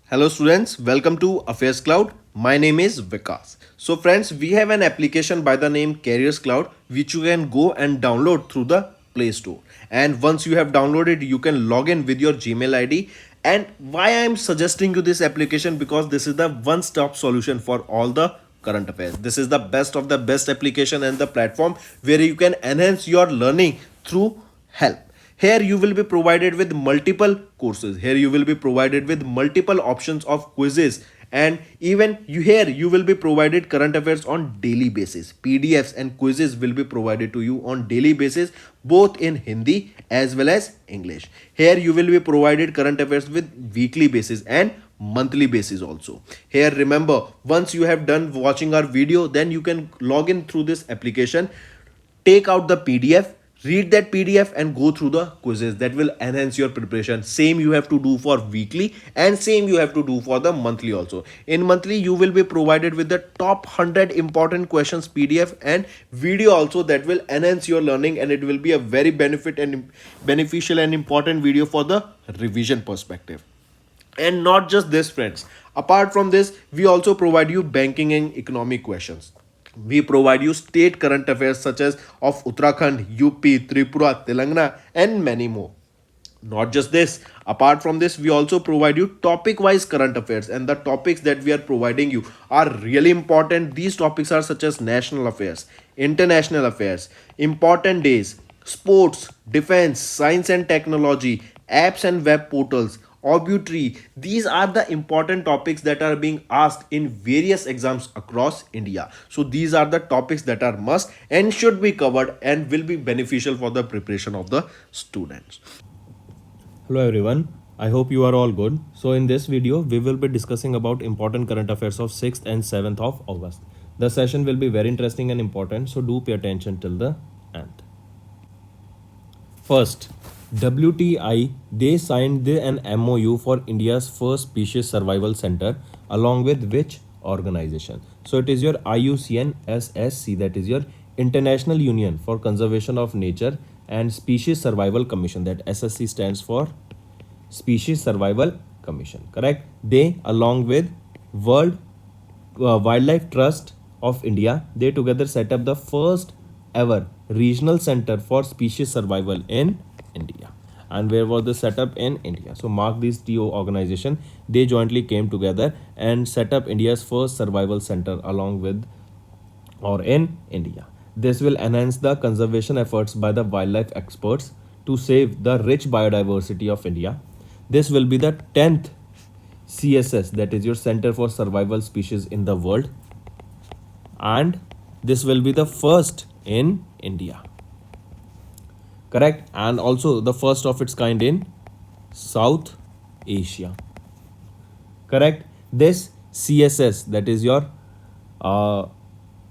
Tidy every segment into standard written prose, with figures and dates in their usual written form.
Hello students, welcome to Affairscloud. My name is Vikas. So friends, we have an application by the name Careers Cloud which you can go and download through the Play Store. And once you have downloaded, you can log in with your Gmail ID. And why I am suggesting you this application, because this is the one-stop solution for all the current affairs. This is the best of the best application and the platform where you can enhance your learning through help. Here you will be provided with multiple courses. Here you will be provided with multiple options of quizzes, and even you will be provided current affairs on daily basis. PDFs and quizzes will be provided to you on daily basis, both in Hindi as well as English. Here you will be provided current affairs with weekly basis and monthly basis also. Here remember, once you have done watching our video, then you can log in through this application, take out the PDF, read that PDF and go through the quizzes. That will enhance your preparation. Same you have to do for weekly and same you have to do for the monthly also. In monthly you will be provided with the top 100 important questions PDF and video also, that will enhance your learning, and it will be a very beneficial and important video for the revision perspective. And not just this friends, apart from this we also provide you banking and economic questions. We provide you state current affairs such as of Uttarakhand, UP, Tripura, Telangana, and many more. Not just this, apart from this, we also provide you topic wise current affairs, and the topics that we are providing you are really important. These topics are such as national affairs, international affairs, important days, sports, defense, science and technology, apps and web portals, obituary. These are the important topics that are being asked in various exams across India. So these are the topics that are must and should be covered and will be beneficial for the preparation of the students. Hello everyone, I hope you are all good. So in this video, we will be discussing about important current affairs of 6th and 7th of August. The session will be very interesting and important, so do pay attention till the end. First, WTI, they signed an MOU for India's first species survival center, along with which organization? So it is your IUCN SSC, that is your International Union for Conservation of Nature and Species Survival Commission, that SSC stands for Species Survival Commission, correct? They, along with World Wildlife Trust of India, they together set up the first ever regional center for species survival in India. And where was the setup? In India. So mark these TO organization, they jointly came together and set up India's first survival center along with or in India. This will enhance the conservation efforts by the wildlife experts to save the rich biodiversity of India. This will be the 10th CSS, that is your Center for Survival Species in the world, and this will be the first in India, correct? And also the first of its kind in South Asia, correct? This CSS, that is your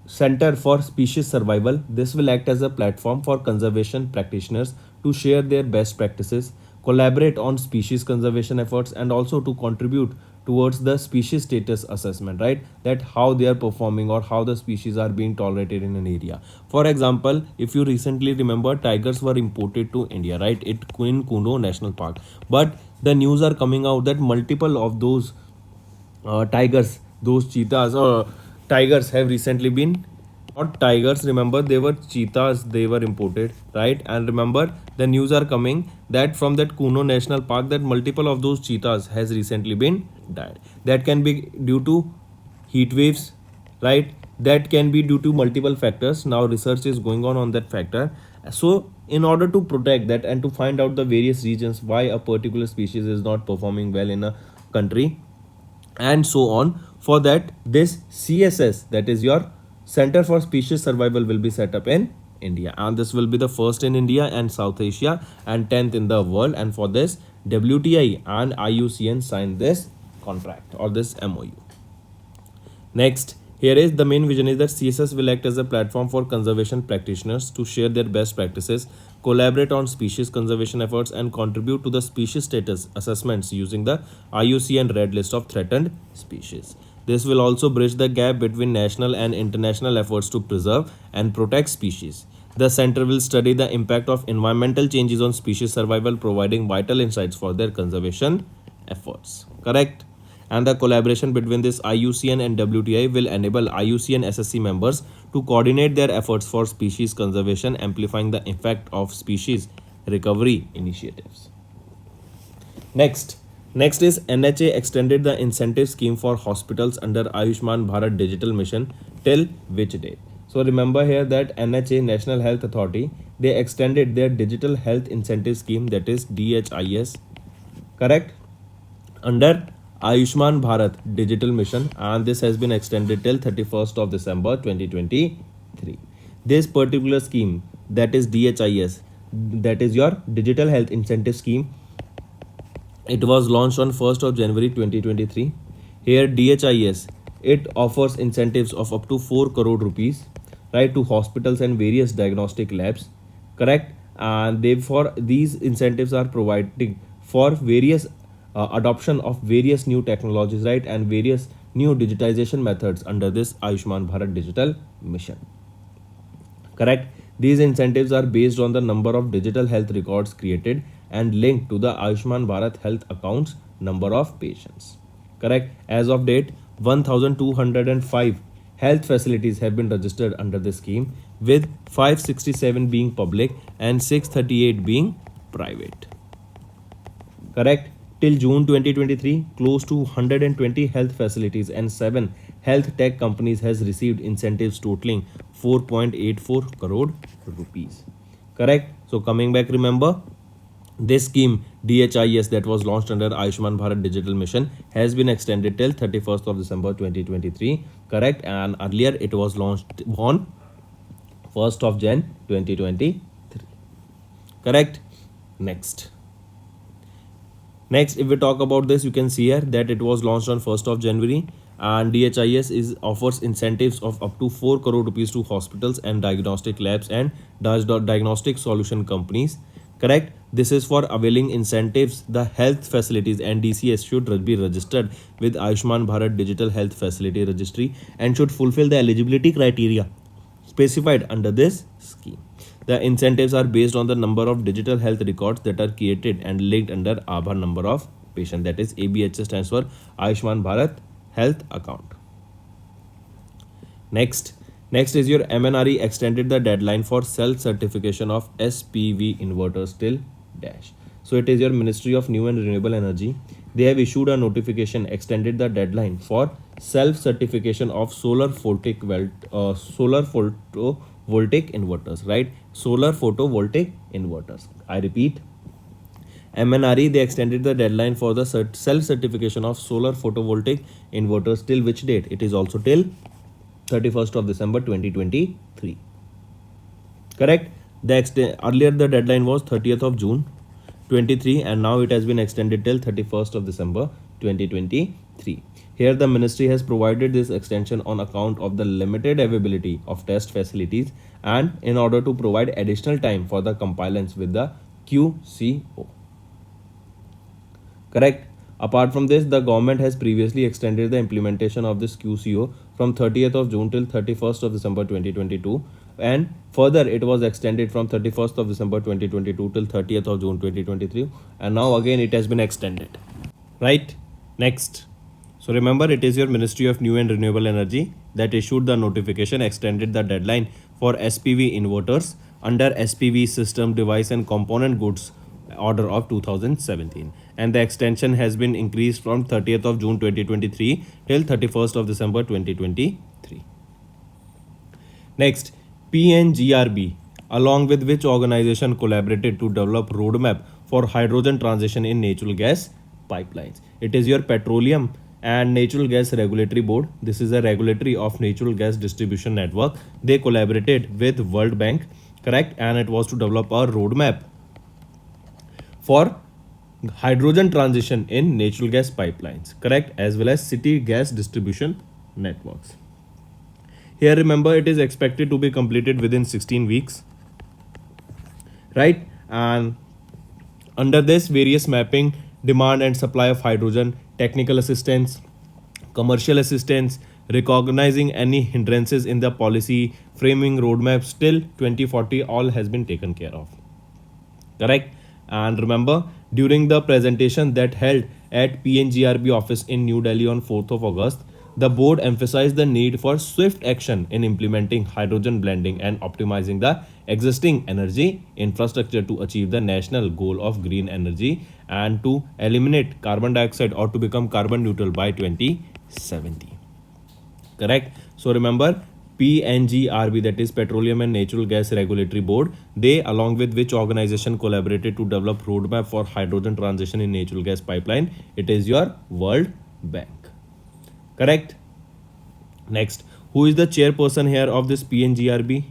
Center for Species Survival, this will act as a platform for conservation practitioners to share their best practices, collaborate on species conservation efforts, and also to contribute towards the species status assessment, right? That how they are performing or how the species are being tolerated in an area. For example, if you recently remember, tigers were imported to India, right? In Kuno National Park. But the news are coming out that multiple of those tigers, those cheetahs or tigers have recently been, not tigers, remember, they were cheetahs, they were imported, right? And remember, the news are coming that from that Kuno National Park, that multiple of those cheetahs has recently been died. That can be due to heat waves, right? That can be due to multiple factors. Now research is going on that factor. So in order to protect that and to find out the various reasons why a particular species is not performing well in a country and so on, for that this CSS, that is your Center for Species Survival, will be set up in India, and this will be the first in India and South Asia and 10th in the world. And for this, WTI and IUCN signed this contract or this MOU. Next, here is the main vision is that CSS will act as a platform for conservation practitioners to share their best practices, collaborate on species conservation efforts, and contribute to the species status assessments using the IUCN Red List of Threatened Species. This will also bridge the gap between national and international efforts to preserve and protect species. The center will study the impact of environmental changes on species survival, providing vital insights for their conservation efforts. Correct? and the collaboration between this IUCN and WTI will enable IUCN SSC members to coordinate their efforts for species conservation, amplifying the effect of species recovery initiatives. Next is NHA extended the incentive scheme for hospitals under Ayushman Bharat Digital Mission till which date? So remember here that NHA, National Health Authority, they extended their digital health incentive scheme, that is DHIS, correct, under Ayushman Bharat Digital Mission, and this has been extended till 31st of December 2023. This particular scheme, that is DHIS, that is your digital health incentive scheme, it was launched on 1st of January 2023. Here DHIS, it offers incentives of up to 4 crore rupees, right, to hospitals and various diagnostic labs, correct, and therefore these incentives are providing for various adoption of various new technologies, right, and various new digitization methods under this Ayushman Bharat Digital Mission. Correct. These incentives are based on the number of digital health records created and linked to the Ayushman Bharat health accounts number of patients. Correct. As of date, 1205 health facilities have been registered under this scheme, with 567 being public and 638 being private. Correct. Till June 2023, close to 120 health facilities and 7 health tech companies has received incentives totaling 4.84 crore rupees. Correct. So coming back, remember this scheme DHIS that was launched under Ayushman Bharat Digital Mission has been extended till 31st of December 2023. Correct. And earlier it was launched on 1st of Jan 2023. Correct. Next, if we talk about this, you can see here that it was launched on 1st of January, and DHIS offers incentives of up to 4 crore rupees to hospitals and diagnostic labs and diagnostic solution companies. Correct. This is for availing incentives. The health facilities and DCS should be registered with Ayushman Bharat Digital Health Facility Registry and should fulfill the eligibility criteria specified under this scheme. The incentives are based on the number of digital health records that are created and linked under Aadhaar number of patient, that is ABHS stands for Ayushman Bharat Health Account. Next is your MNRE extended the deadline for self-certification of SPV inverters till dash. So it is your Ministry of New and Renewable Energy. They have issued a notification extended the deadline for self-certification of solar photovoltaic inverters, right? Solar photovoltaic inverters. I repeat, MNRE, they extended the deadline for the self-certification of solar photovoltaic inverters till which date? It is also till 31st of December 2023. Correct. Earlier the deadline was 30th of June 23, and now it has been extended till 31st of December 2023. Here the ministry has provided this extension on account of the limited availability of test facilities and in order to provide additional time for the compliance with the QCO. Correct. Apart from this, the government has previously extended the implementation of this QCO from 30th of June till 31st of December 2022, and further it was extended from 31st of December 2022 till 30th of June 2023, and now again it has been extended. Right. Next. So remember, it is your Ministry of New and Renewable Energy that issued the notification extended the deadline for SPV inverters under SPV System Device and Component Goods Order of 2017, and the extension has been increased from 30th of June 2023 till 31st of December 2023. Next, PNGRB, along with which organization collaborated to develop roadmap for hydrogen transition in natural gas pipelines. It is your Petroleum and Natural Gas Regulatory Board. This is a regulatory of natural gas distribution network. They collaborated with World Bank, correct, and it was to develop a roadmap for hydrogen transition in natural gas pipelines, correct, as well as city gas distribution networks. Here remember, it is expected to be completed within 16 weeks, right? And under this, various mapping, demand and supply of hydrogen, technical assistance, commercial assistance, recognizing any hindrances in the policy, framing roadmaps till 2040, all has been taken care of. Correct. And remember, during the presentation that held at PNGRB office in New Delhi on 4th of August, the board emphasized the need for swift action in implementing hydrogen blending and optimizing the existing energy infrastructure to achieve the national goal of green energy and to eliminate carbon dioxide or to become carbon neutral by 2070. Correct? So remember, PNGRB, that is Petroleum and Natural Gas Regulatory Board, they along with which organization collaborated to develop roadmap for hydrogen transition in natural gas pipeline? It is your World Bank. Correct? Next, who is the chairperson here of this PNGRB?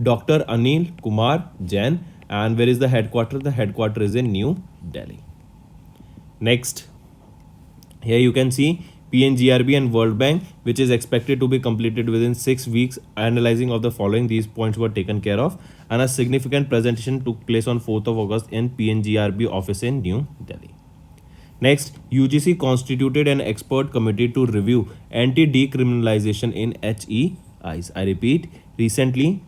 Dr. Anil Kumar Jain. And where is the headquarters? The headquarters is in New Delhi. Next, here you can see PNGRB and World Bank, which is expected to be completed within 6 weeks. Analyzing of the following, these points were taken care of, and a significant presentation took place on 4th of August in PNGRB office in New Delhi. Next, UGC constituted an expert committee to review anti-decriminalization in HEIs. I repeat, recently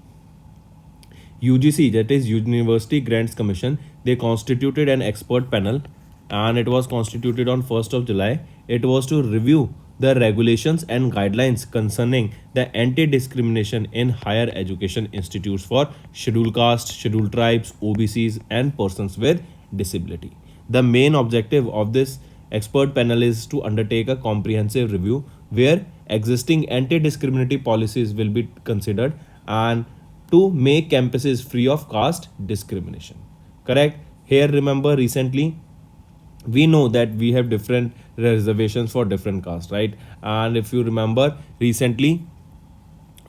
UGC, that is University Grants Commission, they constituted an expert panel, and it was constituted on 1st of July. It was to review the regulations and guidelines concerning the anti-discrimination in higher education institutes for scheduled caste, scheduled tribes, OBCs and persons with disability. The main objective of this expert panel is to undertake a comprehensive review where existing anti-discriminatory policies will be considered and to make campuses free of caste discrimination. Correct? Here remember, recently we know that we have different reservations for different castes, right? And if you remember, recently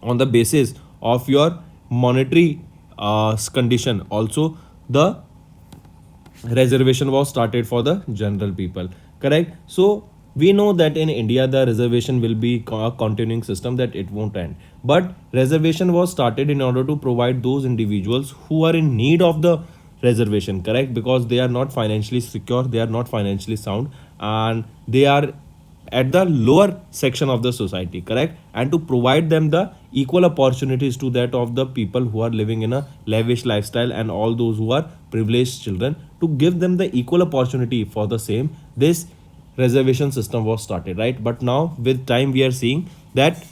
on the basis of your monetary condition also, the reservation was started for the general people. Correct? So we know that in India the reservation will be a continuing system, that it won't end, but reservation was started in order to provide those individuals who are in need of the reservation. Correct? Because they are not financially secure, they are not financially sound, and they are at the lower section of the society. Correct? And to provide them the equal opportunities to that of the people who are living in a lavish lifestyle and all those who are privileged children, to give them the equal opportunity for the same, this reservation system was started, right? But now with time we are seeing that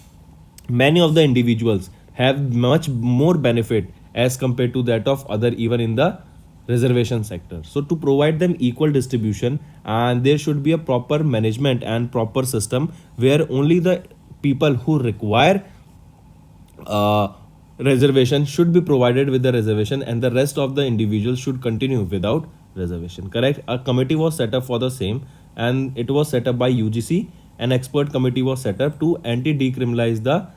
many of the individuals have much more benefit as compared to that of other, even in the reservation sector. So to provide them equal distribution, and there should be a proper management and proper system where only the people who require reservation should be provided with the reservation, and the rest of the individuals should continue without reservation. Correct? A committee was set up for the same, and it was set up by UGC. An expert committee was set up to anti-decriminalize the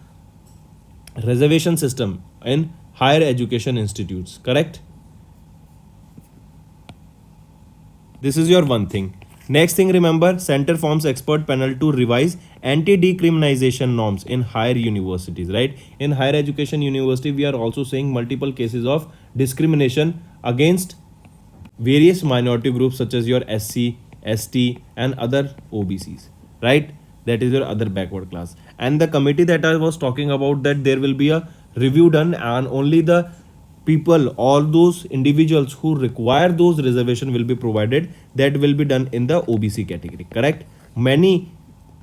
reservation system in higher education institutes. Correct? This is your one thing. Next thing, remember, center forms expert panel to revise anti-decriminalization norms in higher universities, right? In higher education university, we are also seeing multiple cases of discrimination against various minority groups such as your SC, ST and other OBCs, right? That is your other backward class. And the committee that I was talking about, that there will be a review done, and only the people, all those individuals who require those reservation will be provided. That will be done in the OBC category. Correct? Many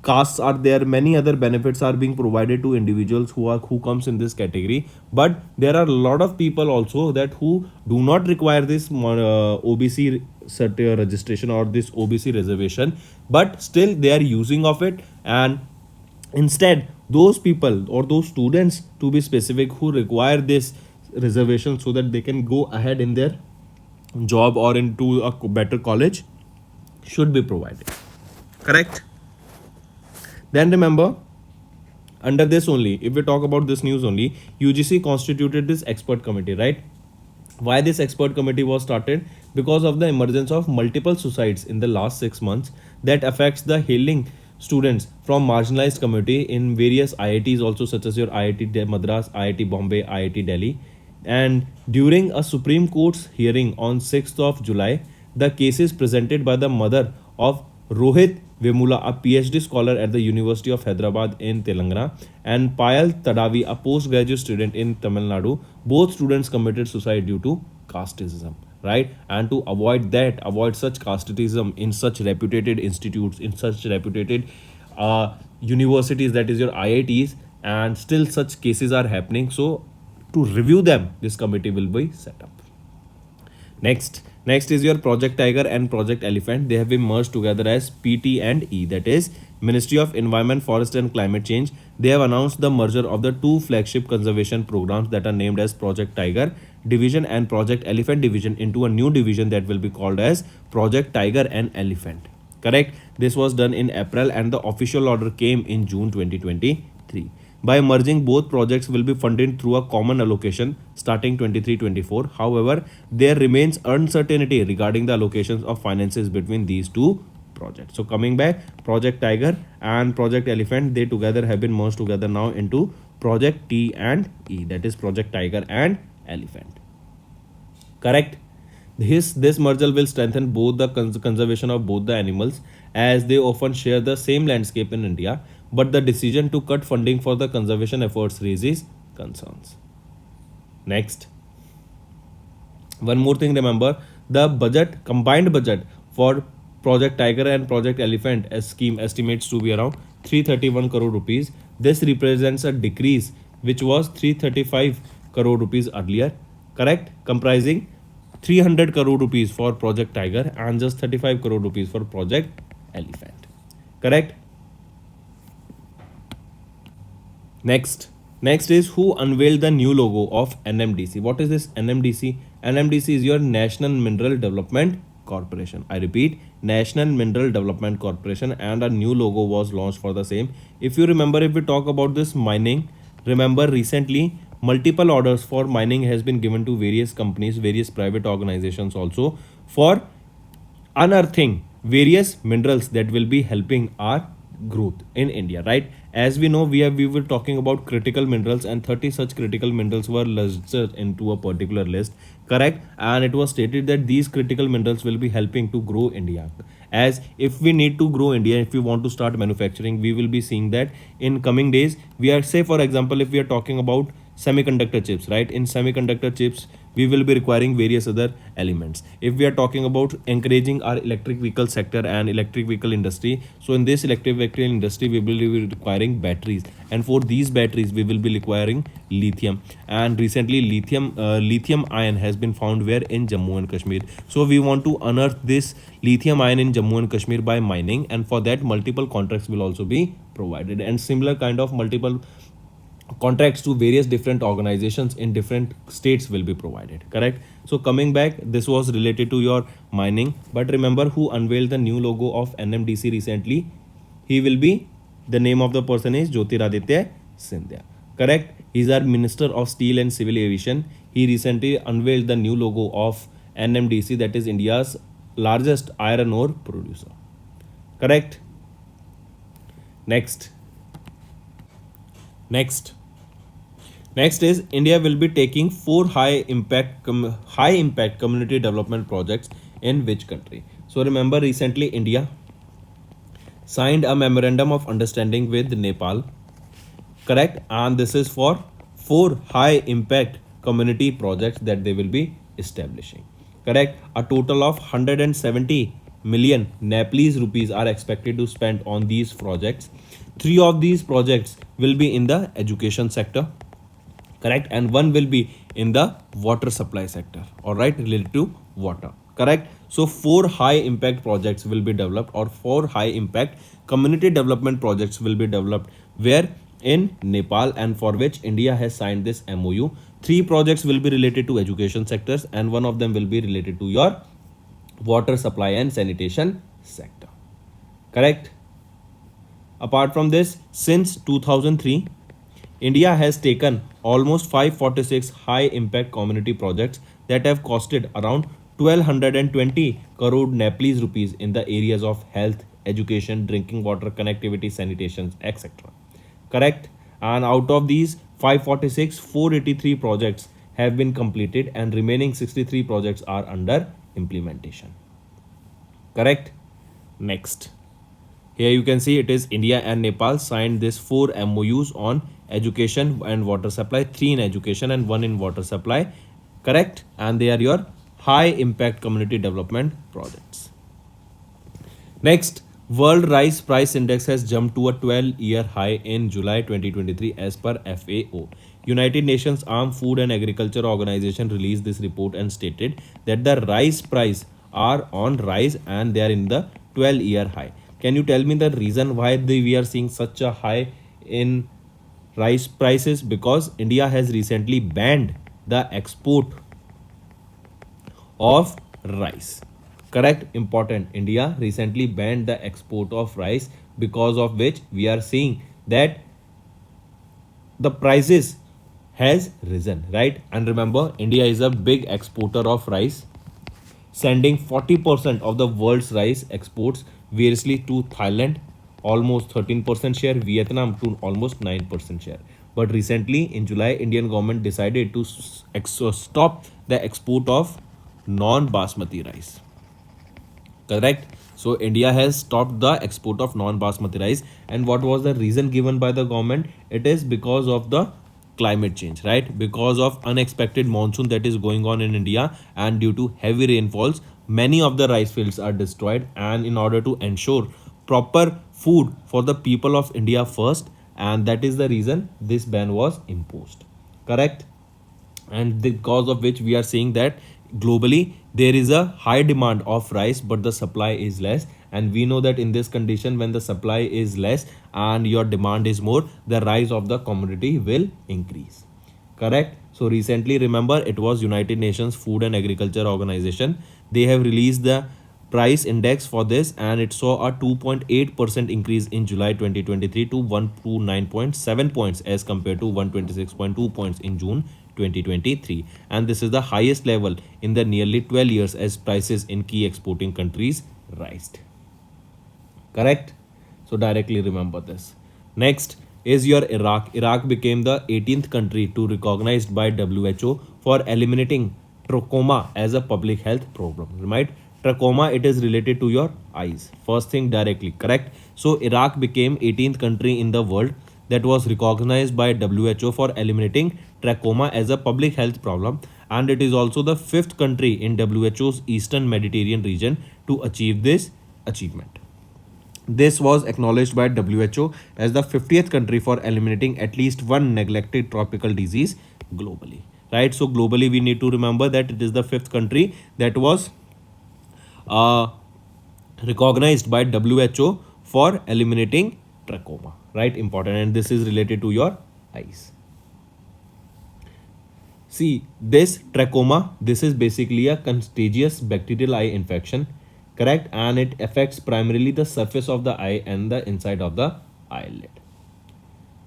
castes are there, many other benefits are being provided to individuals who comes in this category, but there are a lot of people also that who do not require this OBC registration or this OBC reservation, but still they are using of it. And instead, those people or those students, to be specific, who require this reservation so that they can go ahead in their job or into a better college, should be provided. Correct? Then remember, under this only, if we talk about this news only, UGC constituted this expert committee, right? Why this expert committee was started? Because of the emergence of multiple suicides in the last 6 months that affects the hailing students from marginalized community in various IITs also, such as your IIT Madras, IIT Bombay, IIT Delhi. And during a Supreme Court's hearing on 6th of July, the cases presented by the mother of Rohit Vemula, a PhD scholar at the University of Hyderabad in Telangana, and Payal Tadavi, a postgraduate student in Tamil Nadu, both students committed suicide due to casteism. right? And to avoid that, avoid such casteism in such reputed institutes, in such reputed universities, that is your IITs, and still such cases are happening. So to review them, this committee will be set up. Next is your Project Tiger and Project Elephant. They have been merged together as PT and E, that is Ministry of Environment, Forest and Climate Change. They have announced the merger of the two flagship conservation programs that are named as Project Tiger Division and Project Elephant Division into a new division that will be called as Project Tiger and Elephant. Correct? This was done in April and the official order came in June 2023. By merging, both projects will be funded through a common allocation starting 23-24. However, there remains uncertainty regarding the allocations of finances between these two projects. So coming back, Project Tiger and Project Elephant, they together have been merged together now into Project T and E, that is Project Tiger and Elephant. Correct? This merger will strengthen both the conservation of both the animals, as they often share the same landscape in India, but the decision to cut funding for the conservation efforts raises concerns. Next, one more thing, remember the combined budget for Project Tiger and Project Elephant as scheme estimates to be around 331 crore rupees. This represents a decrease which was 335 crore rupees earlier, correct, comprising 300 crore rupees for Project Tiger and just 35 crore rupees for Project Elephant, correct. Next is who unveiled the new logo of NMDC. What is this NMDC? NMDC is your National Mineral Development Corporation. I repeat, National Mineral Development Corporation, and a new logo was launched for the same. If you remember, if we talk about this mining, remember recently multiple orders for mining has been given to various companies, various private organizations also, for unearthing various minerals that will be helping our growth in India, right? As we know, we were talking about critical minerals, and 30 such critical minerals were listed into a particular list, correct? And it was stated that these critical minerals will be helping to grow India. As if we need to grow India, if we want to start manufacturing, we will be seeing that in coming days. We are, say for example, if we are talking about semiconductor chips, right? In semiconductor chips, we will be requiring various other elements. If we are talking about encouraging our electric vehicle sector and electric vehicle industry, so in this electric vehicle industry, we will be requiring batteries, and for these batteries, we will be requiring lithium. And recently, lithium ion has been found where in Jammu and Kashmir. So we want to unearth this lithium ion in Jammu and Kashmir by mining, and for that, multiple contracts will also be provided, and similar kind of multiple contracts to various different organizations in different states will be provided, correct. So coming back, this was related to your mining, but remember who unveiled the new logo of NMDC recently? He will be, the name of the person is Jyotiraditya Scindia, correct. He's our Minister of Steel and Civil Aviation. He recently unveiled the new logo of NMDC, that is India's largest iron ore producer, correct. Next is India will be taking 4 high impact community development projects in which country? So remember, recently India signed a memorandum of understanding with Nepal, correct, and this is for 4 high impact community projects that they will be establishing, correct. A total of 170 million Nepalese rupees are expected to spend on these projects. 3 of these projects will be in the education sector, correct, and 1 will be in the water supply sector, all right, related to water, correct. So 4 high impact projects will be developed, or 4 high impact community development projects will be developed where in Nepal, and for which India has signed this MOU. 3 projects will be related to education sectors, and 1 of them will be related to your water supply and sanitation sector, correct. Apart from this, since 2003, India has taken almost 546 high impact community projects that have costed around 1220 crore Nepalese rupees in the areas of health, education, drinking water, connectivity, sanitation, etc. Correct? And out of these 546, 483 projects have been completed, and remaining 63 projects are under implementation. Correct? Next. Here you can see it is India and Nepal signed this 4 MOUs on education and water supply, 3 in education and 1 in water supply, correct, and they are your high impact community development projects. Next, World Rice Price Index has jumped to a 12-year high in July 2023 as per FAO. United Nations Armed Food and Agriculture Organization released this report and stated that the rice price are on rise and they are in the 12-year high. Can you tell me the reason why we are seeing such a high in rice prices? Because India has recently banned the export of rice. Correct? Important. India recently banned the export of rice, because of which we are seeing that the prices has risen, right? And remember, India is a big exporter of rice, sending 40% of the world's rice exports variously to Thailand, almost 13% share, Vietnam to almost 9% share. But recently in July, Indian government decided to stop the export of non-basmati rice. Correct. So India has stopped the export of non-basmati rice. And what was the reason given by the government? It is because of the climate change, right? Because of unexpected monsoon that is going on in India, and due to heavy rainfalls, many of the rice fields are destroyed. And in order to ensure proper food for the people of India first, and that is the reason this ban was imposed. Correct. And because of which we are seeing that globally there is a high demand of rice but the supply is less. And we know that in this condition, when the supply is less and your demand is more, the rise of the commodity will increase. Correct. So recently, remember, it was United Nations Food and Agriculture Organization, they have released the price index for this, and it saw a 2.8% increase in July 2023 to 129.7 points as compared to 126.2 points in June 2023. And this is the highest level in the nearly 12 years as prices in key exporting countries rised. Correct. So directly remember this. Next is your Iraq. Iraq became the 18th country to recognized by WHO for eliminating trachoma as a public health problem. Right? Trachoma, it is related to your eyes. First thing directly. Correct. So Iraq became 18th country in the world that was recognized by WHO for eliminating trachoma as a public health problem, and it is also the 5th country in WHO's Eastern Mediterranean region to achieve this achievement. This was acknowledged by WHO as the 50th country for eliminating at least one neglected tropical disease globally. Right? So globally, we need to remember that it is the 5th country that was uh, recognized by WHO for eliminating trachoma. Right? Important. And this is related to your eyes. See, this trachoma, this is basically a contagious bacterial eye infection, correct? And it affects primarily the surface of the eye and the inside of the eyelid.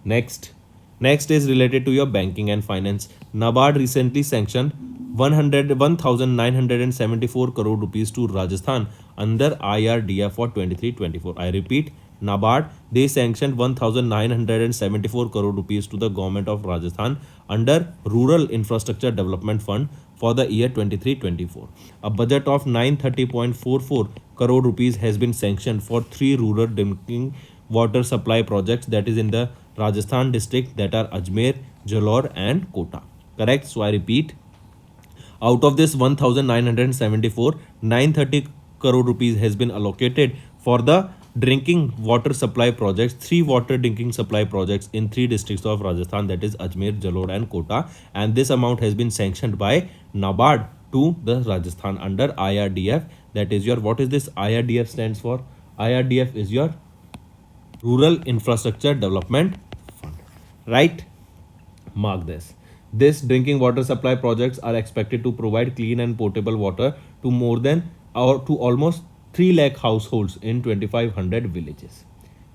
Next. Next is related to your banking and finance. NABARD recently sanctioned 1,974 crore rupees to Rajasthan under IRDF for 23-24. I repeat, NABARD, they sanctioned 1,974 crore rupees to the government of Rajasthan under Rural Infrastructure Development Fund for the year 23-24. A budget of 930.44 crore rupees has been sanctioned for 3 rural drinking water supply projects that is in the Rajasthan district, that are Ajmer, Jalore and Kota. Correct. So I repeat, out of this 1,974, 930 crore rupees has been allocated for the drinking water supply projects, 3 water drinking supply projects in 3 districts of Rajasthan, that is Ajmer, Jalore and Kota. And this amount has been sanctioned by NABARD to the Rajasthan under IRDF. That is your, what is this IRDF stands for? IRDF is your Rural Infrastructure Development Fund. Right? Mark this. This drinking water supply projects are expected to provide clean and potable water to more than or to almost 3 lakh households in 2,500 villages.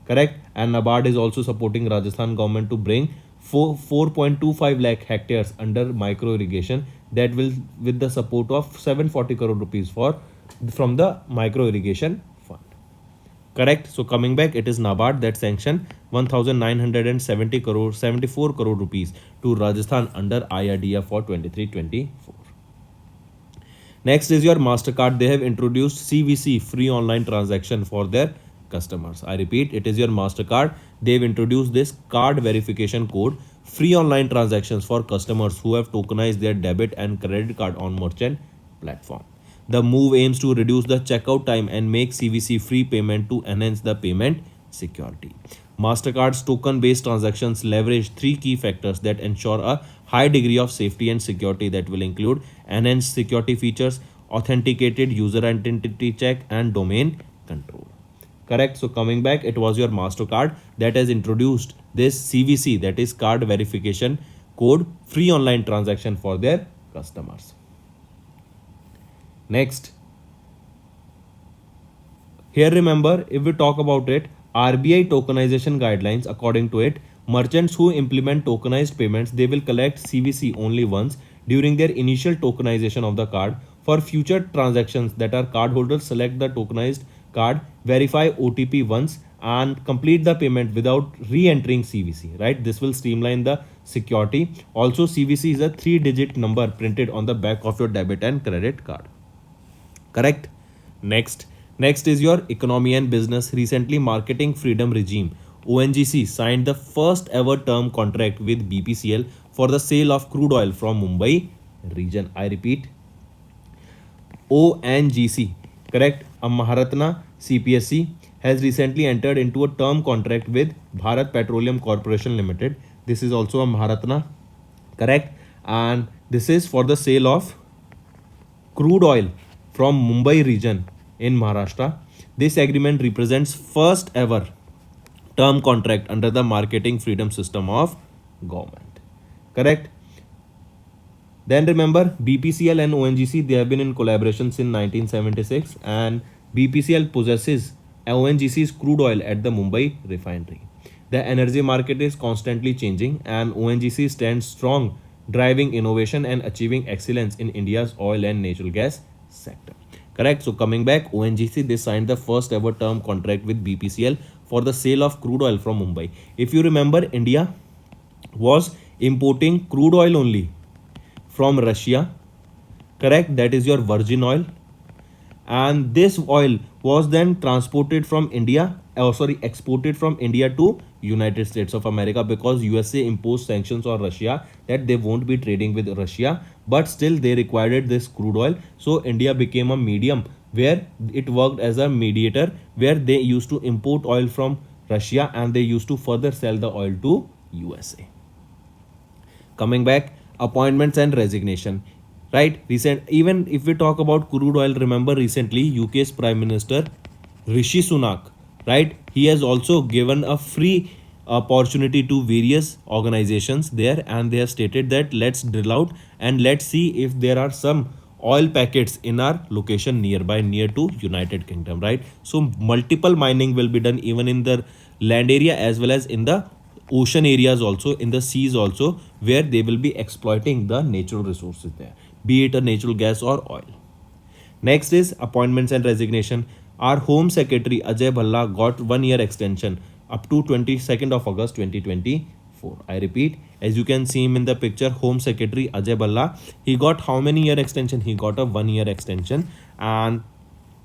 Correct? And NABARD is also supporting Rajasthan government to bring 4.25 lakh hectares under micro irrigation, that will with the support of 740 crore rupees for from the micro irrigation fund. Correct. So coming back, it is NABARD that sanctioned 1,970 crore 74 crore rupees to Rajasthan under IRDF for 23-24. Next is your MasterCard. They have introduced CVC, free online transaction for their customers. I repeat, it is your MasterCard. They've introduced this card verification code, free online transactions for customers who have tokenized their debit and credit card on merchant platform. The move aims to reduce the checkout time and make CVC free payment to enhance the payment security. Mastercard's token based transactions leverage three key factors that ensure a high degree of safety and security, that will include enhanced security features, authenticated user identity check, and domain control. Correct. So coming back, it was your MasterCard that has introduced this CVC, that is card verification code free online transaction for their customers. Next, here remember, if we talk about it, RBI tokenization guidelines, according to it, merchants who implement tokenized payments, they will collect CVC only once during their initial tokenization of the card. For future transactions that are cardholders select the tokenized card, verify OTP once, and complete the payment without re-entering CVC, right? This will streamline the security. Also, CVC is a 3-digit number printed on the back of your debit and credit card. Correct. Next is your economy and business. Recently, marketing freedom regime ONGC signed the first ever term contract with BPCL for the sale of crude oil from Mumbai region. I repeat, ONGC, correct. A Maharatna CPSC has recently entered into a term contract with Bharat Petroleum Corporation Limited. This is also a Maharatna, correct. And this is for the sale of crude oil from Mumbai region in Maharashtra. This agreement represents first ever term contract under the marketing freedom system of government. Correct. Then remember, BPCL and ONGC, they have been in collaboration since 1976, and BPCL possesses ONGC's crude oil at the Mumbai refinery. The energy market is constantly changing, and ONGC stands strong, driving innovation and achieving excellence in India's oil and natural gas sector. Correct. So coming back, ONGC, they signed the first ever term contract with BPCL for the sale of crude oil from Mumbai. If you remember, India was importing crude oil only from Russia, correct. That is your virgin oil, and this oil was then transported from India, exported from India to United States of America, because USA imposed sanctions on Russia that they won't be trading with Russia, but still they required this crude oil. So India became a medium where it worked as a mediator, where they used to import oil from Russia and they used to further sell the oil to USA. Coming back, appointments and resignation, right? Even if we talk about crude oil, remember recently UK's Prime Minister Rishi Sunak, right? He has also given a free opportunity to various organizations there, and they have stated that let's drill out and let's see if there are some oil packets in our location nearby, near to United Kingdom, right? So multiple mining will be done even in the land area as well as in the ocean areas, also in the seas also, where they will be exploiting the natural resources there, be it a natural gas or oil. Next is appointments and resignation. Our Home Secretary Ajay Bhalla got 1 year extension up to 22nd of August 2024. I repeat, as you can see him in the picture, Home Secretary Ajay Bhalla, he got how many year extension? He got a 1 year extension, and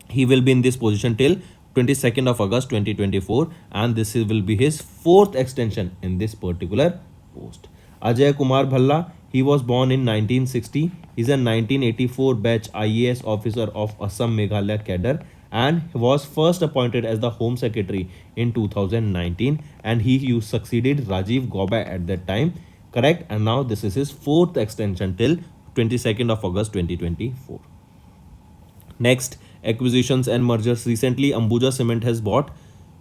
he will be in this position till 22nd of August 2024, and this will be his 4th extension in this particular post. Ajay Kumar Bhalla, he was born in 1960. He's a 1984 batch IAS officer of Assam Meghalaya cadre, and was first appointed as the Home Secretary in 2019, and he succeeded Rajiv Gauba at that time, correct. And now this is his 4th extension till 22nd of August 2024. Next, acquisitions and mergers. Recently, Ambuja Cement has bought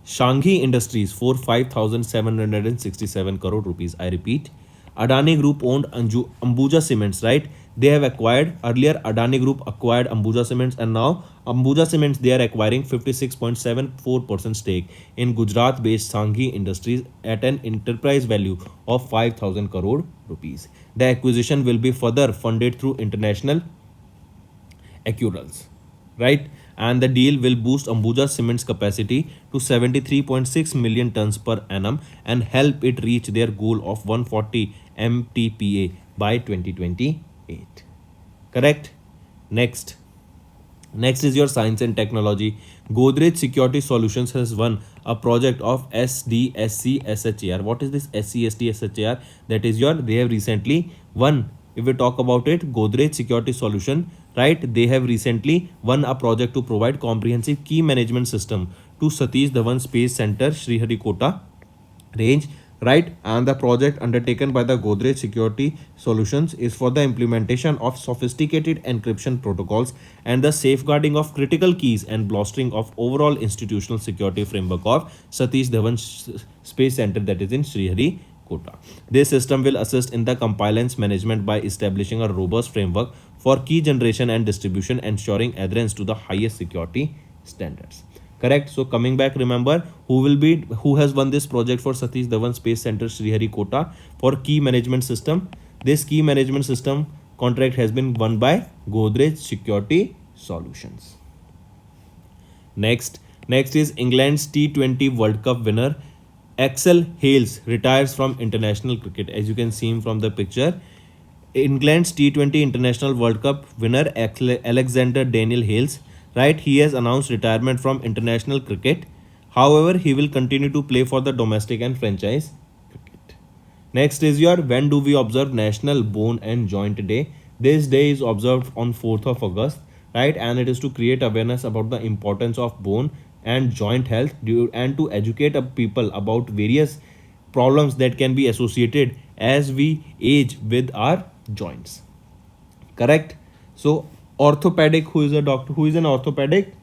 Shanghi Industries for 5,767 crore rupees. I repeat, Adani Group owned Ambuja Cements, right? They have acquired, earlier Adani Group acquired Ambuja Cements, and now Ambuja Cements, they are acquiring 56.74% stake in Gujarat-based Shanghi Industries at an enterprise value of 5,000 crore rupees. The acquisition will be further funded through international accruals, right? And the deal will boost Ambuja Cement's capacity to 73.6 million tons per annum and help it reach their goal of 140 MTPA by 2028. Correct? Next is your science and technology. Godrej Security Solutions has won a project of SDSC SHAR. What is this SCST SHAR? That is they have recently won. If we talk about it, Godrej Security Solution right? They have recently won a project to provide comprehensive key management system to Satish Dhawan Space Center, Sriharikota range, right? And the project undertaken by the Godrej Security Solutions is for the implementation of sophisticated encryption protocols and the safeguarding of critical keys and bolstering of overall institutional security framework of Satish Dhawan Space Center, that is in Sriharikota. This system will assist in the compliance management by establishing a robust framework for key generation and distribution, ensuring adherence to the highest security standards. Correct. So coming back, remember who has won this project for Satish Dhawan Space Center Sriharikota for key management system. This key management system contract has been won by Godrej Security Solutions. Next is England's T20 World Cup winner Axel Hales retires from international cricket. As you can see from the picture, England's T20 International World Cup winner Alexander Daniel Hales, right? He has announced retirement from international cricket. However, he will continue to play for the domestic and franchise cricket. Next is your when do we observe National Bone and Joint Day? This day is observed on 4th of August, right? And it is to create awareness about the importance of bone and joint health and to educate people about various problems that can be associated as we age with our joints. Correct. So orthopedic, who is a doctor, who is an orthopedic,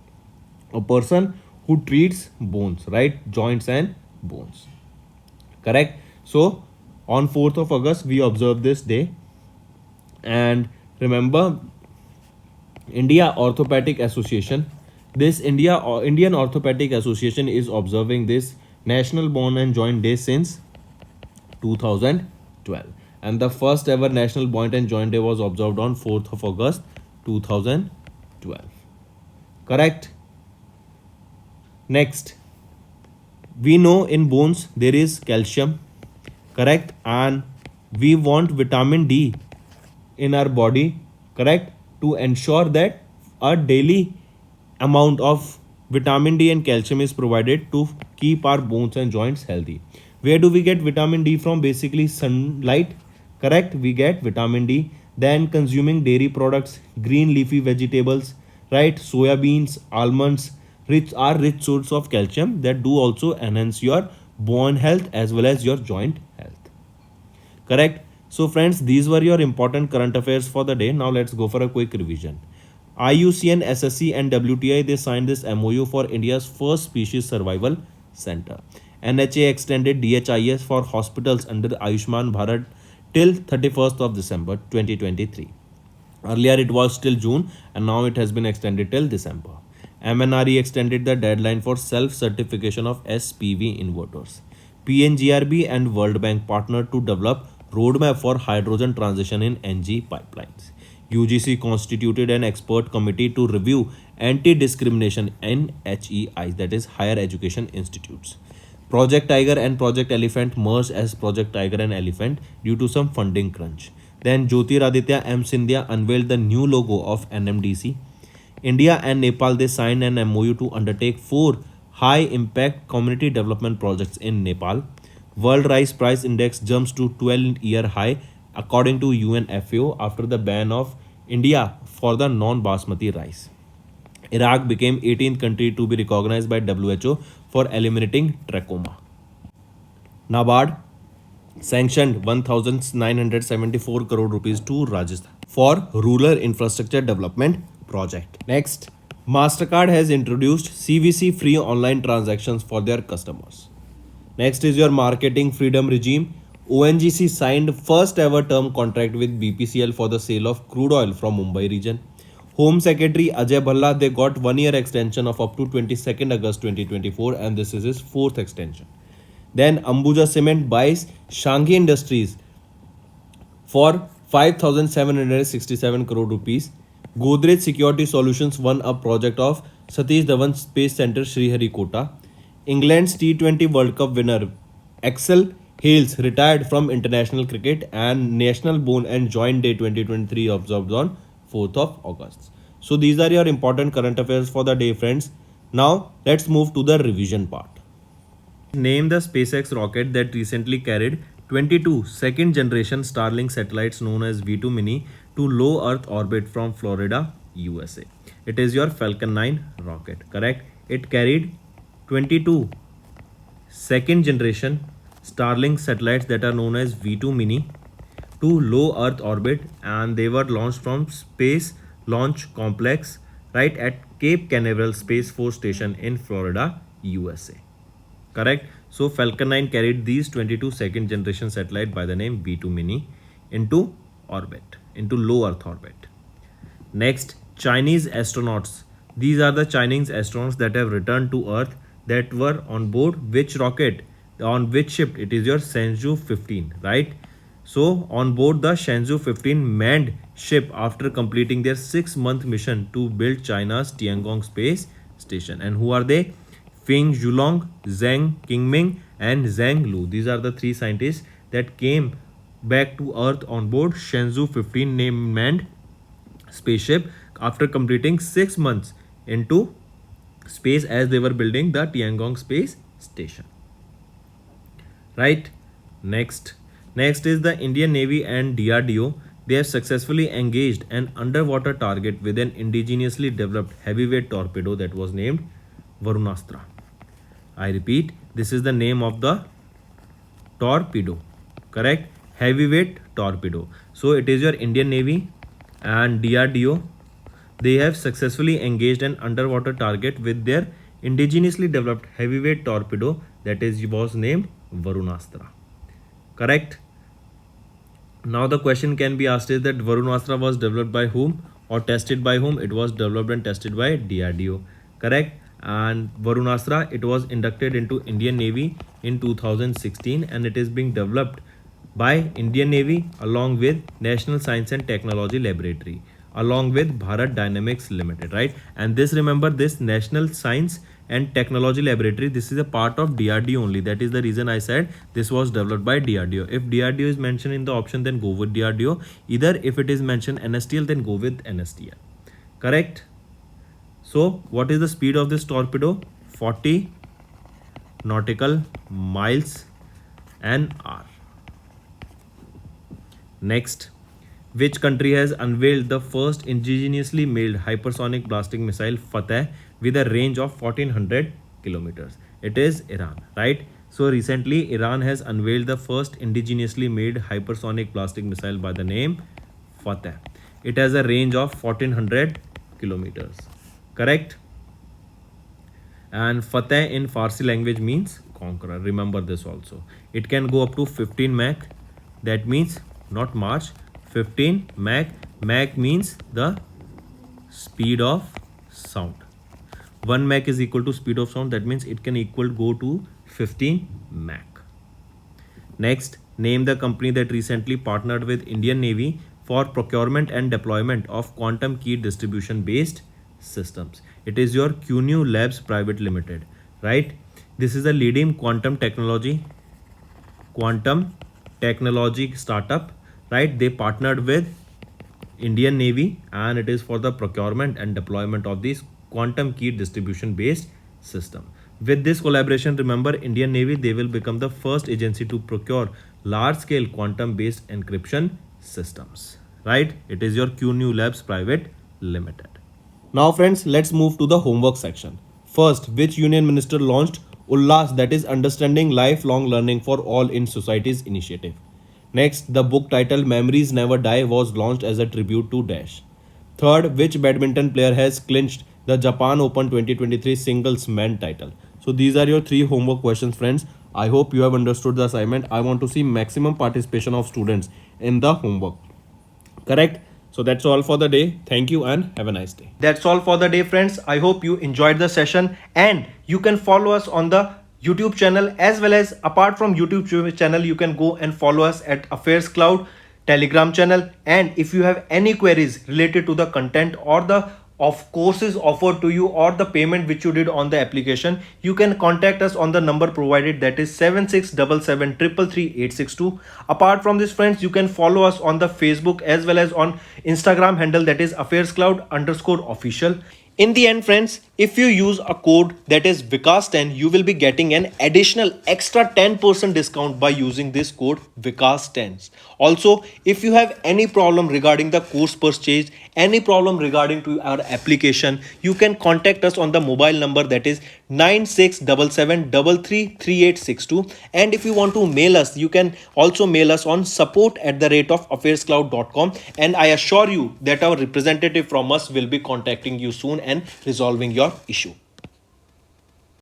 a person who treats bones, right? Joints and bones. Correct. So on 4th of August we observe this day. And remember, India Orthopedic Association, this Indian Orthopedic Association is observing this National Bone and Joint Day since 2012, and the first ever National Bone and Joint Day was observed on 4th of August 2012. Correct. Next, we know in bones there is calcium, correct, and we want vitamin D in our body, correct, to ensure that a daily amount of vitamin D and calcium is provided to keep our bones and joints healthy. Where do we get vitamin D from? Basically sunlight, correct? We get vitamin D then consuming dairy products, green leafy vegetables, right? Soya beans, almonds rich source of calcium that do also enhance your bone health as well as your joint health. Correct. So friends, these were your important current affairs for the day. Now let's go for a quick revision. IUCN, SSC and WTI, they signed this MOU for India's first species survival center. NHA extended DHIS for hospitals under Ayushman Bharat till 31st of December 2023. Earlier it was till June and now it has been extended till December. MNRE extended the deadline for self-certification of SPV inverters. PNGRB and World Bank partnered to develop roadmap for hydrogen transition in NG pipelines. UGC constituted an expert committee to review anti-discrimination in HEIs, that is higher education institutes. Project Tiger and Project Elephant merged as Project Tiger and Elephant due to some funding crunch. Then Jyotiraditya M. Scindia unveiled the new logo of NMDC. India and Nepal, they signed an MOU to undertake 4 high-impact community development projects in Nepal. World Rice Price Index jumps to 12-year high according to UNFAO after the ban of India for the non-basmati rice. Iraq became 18th country to be recognized by WHO for eliminating trachoma. NABARD sanctioned 1974 crore rupees to Rajasthan for rural infrastructure development project. Next, Mastercard has introduced CVC free online transactions for their customers. Next is your marketing freedom regime. ONGC signed first ever term contract with BPCL for the sale of crude oil from Mumbai region. Home Secretary Ajay Bhalla, they got 1 year extension of up to 22nd August 2024 and this is his 4th extension. Then Ambuja Cement buys Shanghai Industries for 5,767 crore rupees. Godrej Security Solutions won a project of Satish Dhawan Space Center Sriharikota. England's T20 World Cup winner Axel Hales retired from international cricket and National Bone and Joint Day 2023 observed on 4th of August. So these are your important current affairs for the day, friends. Now let's move to the revision part. Name the SpaceX rocket that recently carried 22 second generation Starlink satellites known as V2 Mini to low Earth orbit from Florida, USA. It is your Falcon 9 rocket, correct? It carried 22 second generation Starlink satellites that are known as V2 Mini to low Earth orbit, and they were launched from Space Launch Complex right at Cape Canaveral Space Force Station in Florida, USA. Correct? So Falcon 9 carried these 22 second generation satellite by the name V2 Mini into orbit, into low Earth orbit. Next, Chinese astronauts. These are the Chinese astronauts that have returned to Earth that were on board which rocket, on which ship? It is your Shenzhou 15, right? So, on board the Shenzhou 15 manned ship after completing their 6-month mission to build China's Tiangong space station. And who are they? Feng Zhulong, Zhang Qingming, and Zhang Lu. These are the 3 scientists that came back to Earth on board Shenzhou 15 named manned spaceship after completing 6 months into space as they were building the Tiangong space station. Right? Next is the Indian Navy and DRDO. They have successfully engaged an underwater target with an indigenously developed heavyweight torpedo that was named Varunastra. I repeat, this is the name of the torpedo, correct? Heavyweight torpedo. So it is your Indian Navy and DRDO. They have successfully engaged an underwater target with their indigenously developed heavyweight torpedo that was named Varunastra. Correct? Now the question can be asked is that Varunastra was developed by whom or tested by whom? It was developed and tested by DRDO. Correct? And Varunastra, it was inducted into Indian Navy in 2016 and it is being developed by Indian Navy along with National Science and Technology Laboratory along with Bharat Dynamics Limited, right? And this, remember, this National Science and Technology Laboratory, this is a part of DRDO only. That is the reason I said this was developed by DRDO. If DRDO is mentioned in the option, then go with DRDO. Either if it is mentioned NSTL, then go with NSTL. Correct? So what is the speed of this torpedo? 40 nautical miles an hour. Next, which country has unveiled the first indigenously made hypersonic ballistic missile Fateh with a range of 1400 kilometers? It is Iran, right? So recently Iran has unveiled the first indigenously made hypersonic ballistic missile by the name Fateh. It has a range of 1400 kilometers. Correct? And Fateh in Farsi language means conqueror. Remember this also. It can go up to 15 Mach. That means not March. 15 Mach. Mach means the speed of sound. 1 Mach is equal to speed of sound. That means it can go to 15 Mach. Next, name the company that recently partnered with Indian Navy for procurement and deployment of quantum key distribution based systems. It is your QNU Labs Private Limited, right? This is a leading quantum technology startup, right? They partnered with Indian Navy and it is for the procurement and deployment of this quantum key distribution based system. With this collaboration, remember, Indian Navy, they will become the first agency to procure large scale quantum based encryption systems, right? It is your QNU Labs Private Limited. Now friends, let's move to the homework section. First, which union minister launched Ullas, that is Understanding Lifelong Learning for All in Societies initiative? Next, the book titled Memories Never Die was launched as a tribute to Dash. Third, which badminton player has clinched the Japan Open 2023 singles men title? So these are your 3 homework questions, friends. I hope you have understood the assignment. I want to see maximum participation of students in the homework. Correct? So that's all for the day. Thank you and have a nice day. That's all for the day, friends. I hope you enjoyed the session and you can follow us on the YouTube channel, as well as apart from YouTube channel, you can go and follow us at Affairscloud Telegram channel. And if you have any queries related to the content or the courses offered to you or the payment which you did on the application, you can contact us on the number provided, that is 7677333862. Apart from this, friends, you can follow us on the Facebook as well as on Instagram handle, that is Affairscloud_official. In the end, friends, If you use a code that is Vikas10, you will be getting an additional extra 10% discount by using this code Vikas10. Also, if you have any problem regarding the course purchase, any problem regarding to our application, you can contact us on the mobile number that is 9677333862. And if you want to mail us, you can also mail us on support@affairscloud.com, and I assure you that our representative from us will be contacting you soon and resolving your issue.